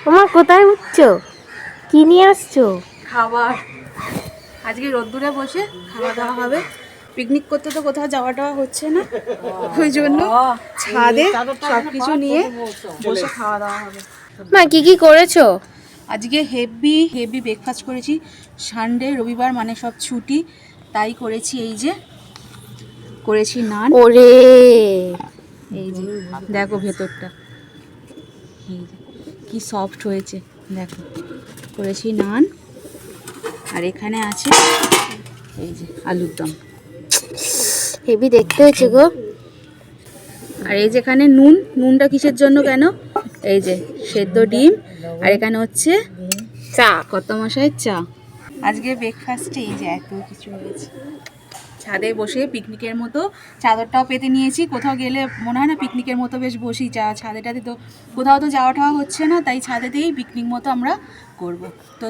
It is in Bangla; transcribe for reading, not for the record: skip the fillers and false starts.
তোমার কোথায় উঠছো? কি নিয়ে আসছো? খাবার। আজকে রোদ্দুরে বসে খাওয়া দাওয়া হবে। পিকনিক করতে তো কোথাও যাওয়া টাওয়া হচ্ছে না, ওই জন্য ছাদে সব কিছু নিয়ে বসে খাওয়া দাওয়া হবে। মা কি কি করেছো? আজকে হেভি হেভি ব্রেকফাস্ট করেছি। সানডে, রবিবার মানে সব ছুটি, তাই করেছি। এই যে করেছি নান। ওরে এই যে দেখো ভেতরটা, এই যে কি সফট হয়েছে দেখো। করেছি নান, আর এখানে আছে এই যে আলুর দম। হেভি দেখতে হয়েছে গো। আর এই যেখানে নুনটা কিসের জন্য কেন, এই যে সেদ্ধ ডিম, আর এখানে হচ্ছে চা। কত মশাইয়ের চা। আজকে ব্রেকফাস্টে এই যে এত কিছু হয়েছে। ছাদে বসে পিকনিকের মতো চাদরটাও পেতে নিয়েছি। কোথাও গেলে মনে হয় না পিকনিকের মতো বেশ বসি, ছাদেটাতে তো কোথাও তো যাওয়া টাওয়া হচ্ছে না, তাই ছাদেতেই পিকনিক মতো আমরা করব। তো